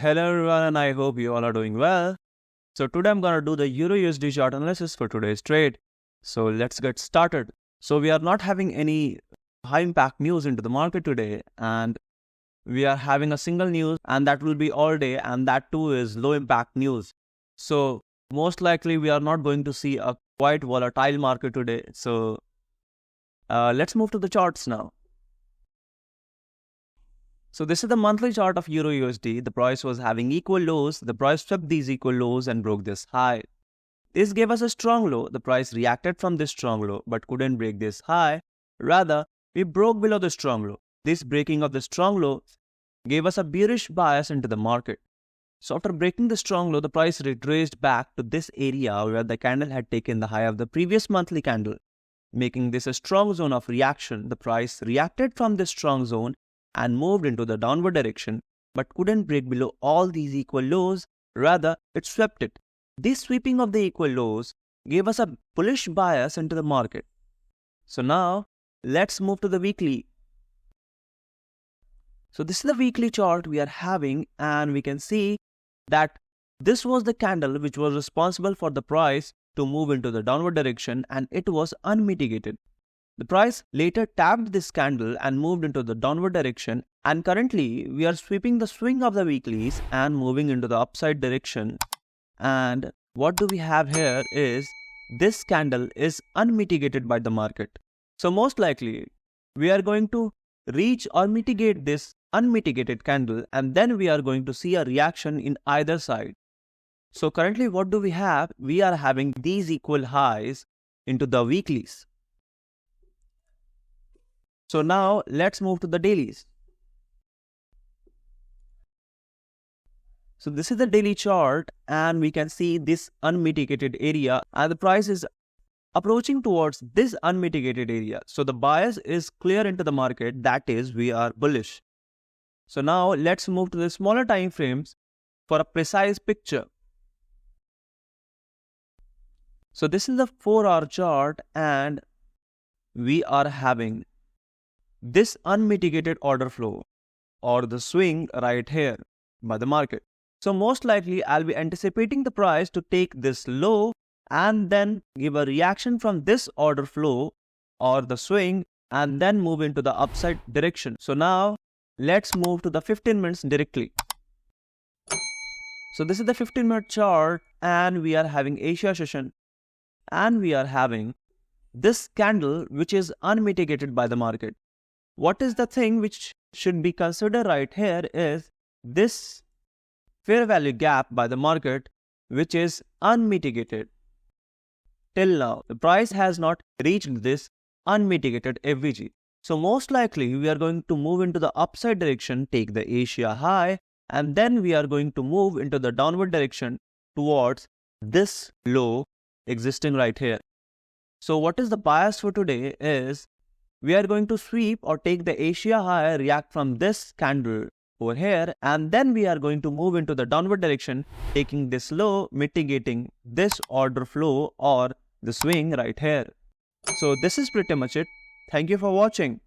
Hello everyone, and I hope you all are doing well. So today I'm gonna do the EURUSD chart analysis for today's trade. So let's get started. So we are not having any high impact news into the market today, and we are having a single news, and that will be all day, and that too is low impact news. So most likely we are not going to see a quite volatile market today. So let's move to the charts now. So this is the monthly chart of EURUSD. The price was having equal lows. The price swept these equal lows and broke this high. This gave us a strong low. The price reacted from this strong low but couldn't break this high. Rather, we broke below the strong low. This breaking of the strong low gave us a bearish bias into the market. So after breaking the strong low, the price retraced back to this area where the candle had taken the high of the previous monthly candle, making this a strong zone of reaction. The price reacted from this strong zone and moved into the downward direction, but couldn't break below all these equal lows. Rather, it swept it. This sweeping of the equal lows gave us a bullish bias into the market. So now, let's move to the weekly. So this is the weekly chart we are having, and we can see that this was the candle which was responsible for the price to move into the downward direction, and it was unmitigated. The price later tapped this candle and moved into the downward direction, and currently we are sweeping the swing of the weeklies and moving into the upside direction. And what do we have here is this candle is unmitigated by the market. So most likely we are going to reach or mitigate this unmitigated candle, and then we are going to see a reaction in either side. So currently what do we have? We are having these equal highs into the weeklies. So now let's move to the dailies. So this is the daily chart, and we can see this unmitigated area, and the price is approaching towards this unmitigated area. So the bias is clear into the market, that is, we are bullish. So now let's move to the smaller time frames for a precise picture. So this is the 4-hour chart, and we are having this unmitigated order flow or the swing right here by the market. So most likely I'll be anticipating the price to take this low and then give a reaction from this order flow or the swing and then move into the upside direction. So now let's move to the 15 minutes directly. So this is the 15-minute chart, and we are having Asia session, and we are having this candle which is unmitigated by the market. What is the thing which should be considered right here is this fair value gap by the market, which is unmitigated. Till now, the price has not reached this unmitigated FVG. So most likely we are going to move into the upside direction, take the Asia high, and then we are going to move into the downward direction towards this low existing right here. So what is the bias for today is we are going to sweep or take the Asia high, react from this candle over here, and then we are going to move into the downward direction, taking this low, mitigating this order flow or the swing right here. So this is pretty much it. Thank you for watching.